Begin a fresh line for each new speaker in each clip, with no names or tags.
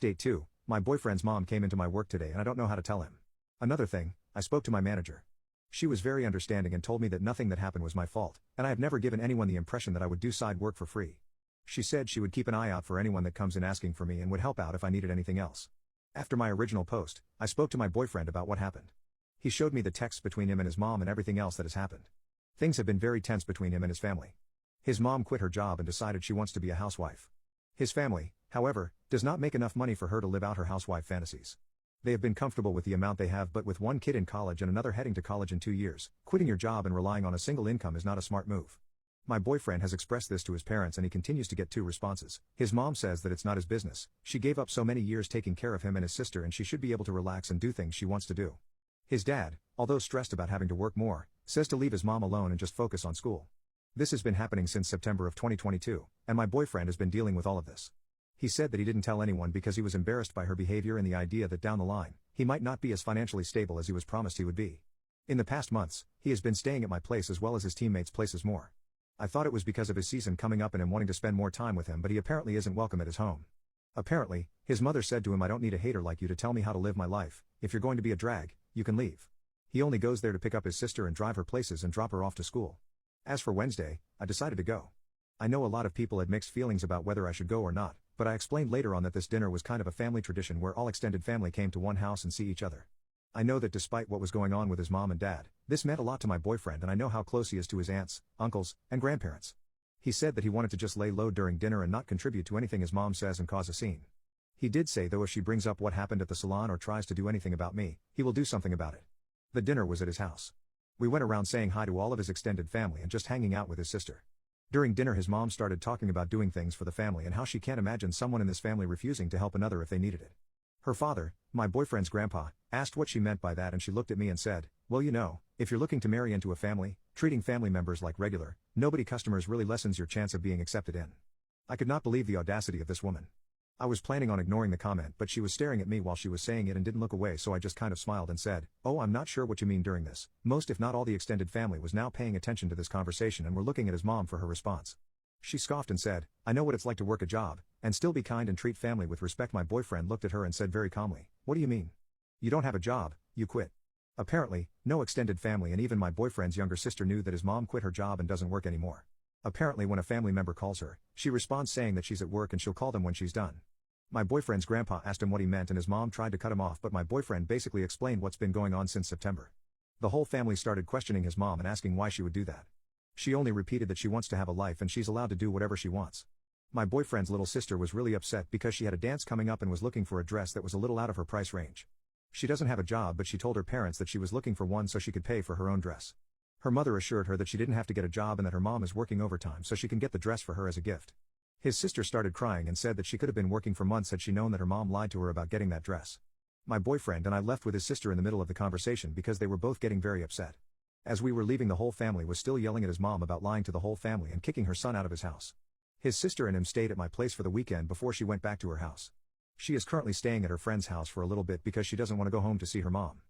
Date 2, my boyfriend's mom came into my work today and I don't know how to tell him. Another thing, I spoke to my manager. She was very understanding and told me that nothing that happened was my fault, and I have never given anyone the impression that I would do side work for free. She said she would keep an eye out for anyone that comes in asking for me and would help out if I needed anything else. After my original post, I spoke to my boyfriend about what happened. He showed me the texts between him and his mom and everything else that has happened. Things have been very tense between him and his family. His mom quit her job and decided she wants to be a housewife. His family, however, does not make enough money for her to live out her housewife fantasies. They have been comfortable with the amount they have, but with one kid in college and another heading to college in 2 years, quitting your job and relying on a single income is not a smart move. My boyfriend has expressed this to his parents and he continues to get 2 responses. His mom says that it's not his business, she gave up so many years taking care of him and his sister and she should be able to relax and do things she wants to do. His dad, although stressed about having to work more, says to leave his mom alone and just focus on school. This has been happening since September of 2022, and my boyfriend has been dealing with all of this. He said that he didn't tell anyone because he was embarrassed by her behavior and the idea that down the line, he might not be as financially stable as he was promised he would be. In the past months, he has been staying at my place as well as his teammates' places more. I thought it was because of his season coming up and him wanting to spend more time with him, but he apparently isn't welcome at his home. Apparently, his mother said to him, "I don't need a hater like you to tell me how to live my life. If you're going to be a drag, you can leave." He only goes there to pick up his sister and drive her places and drop her off to school. As for Wednesday, I decided to go. I know a lot of people had mixed feelings about whether I should go or not, but I explained later on that this dinner was kind of a family tradition where all extended family came to one house and see each other. I know that despite what was going on with his mom and dad, this meant a lot to my boyfriend and I know how close he is to his aunts, uncles, and grandparents. He said that he wanted to just lay low during dinner and not contribute to anything his mom says and cause a scene. He did say though if she brings up what happened at the salon or tries to do anything about me, he will do something about it. The dinner was at his house. We went around saying hi to all of his extended family and just hanging out with his sister. During dinner his mom started talking about doing things for the family and how she can't imagine someone in this family refusing to help another if they needed it. Her father, my boyfriend's grandpa, asked what she meant by that and she looked at me and said, "Well, you know, if you're looking to marry into a family, treating family members like regular, nobody customers really lessens your chance of being accepted in." I could not believe the audacity of this woman. I was planning on ignoring the comment but she was staring at me while she was saying it and didn't look away, so I just kind of smiled and said, "Oh, I'm not sure what you mean." During this, most if not all the extended family was now paying attention to this conversation and were looking at his mom for her response. She scoffed and said, "I know what it's like to work a job, and still be kind and treat family with respect." My boyfriend looked at her and said very calmly, "What do you mean? You don't have a job, you quit." Apparently, no extended family and even my boyfriend's younger sister knew that his mom quit her job and doesn't work anymore. Apparently when a family member calls her, she responds saying that she's at work and she'll call them when she's done. My boyfriend's grandpa asked him what he meant and his mom tried to cut him off, but my boyfriend basically explained what's been going on since September. The whole family started questioning his mom and asking why she would do that. She only repeated that she wants to have a life and she's allowed to do whatever she wants. My boyfriend's little sister was really upset because she had a dance coming up and was looking for a dress that was a little out of her price range. She doesn't have a job but she told her parents that she was looking for one so she could pay for her own dress. Her mother assured her that she didn't have to get a job and that her mom is working overtime so she can get the dress for her as a gift. His sister started crying and said that she could have been working for months had she known that her mom lied to her about getting that dress. My boyfriend and I left with his sister in the middle of the conversation because they were both getting very upset. As we were leaving, the whole family was still yelling at his mom about lying to the whole family and kicking her son out of his house. His sister and him stayed at my place for the weekend before she went back to her house. She is currently staying at her friend's house for a little bit because she doesn't want to go home to see her mom.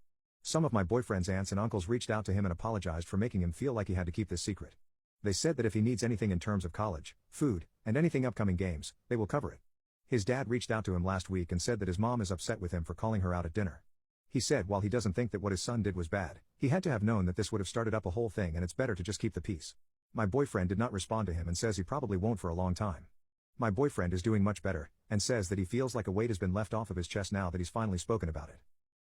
Some of my boyfriend's aunts and uncles reached out to him and apologized for making him feel like he had to keep this secret. They said that if he needs anything in terms of college, food, and anything upcoming games, they will cover it. His dad reached out to him last week and said that his mom is upset with him for calling her out at dinner. He said while he doesn't think that what his son did was bad, he had to have known that this would have started up a whole thing and it's better to just keep the peace. My boyfriend did not respond to him and says he probably won't for a long time. My boyfriend is doing much better, and says that he feels like a weight has been left off of his chest now that he's finally spoken about it.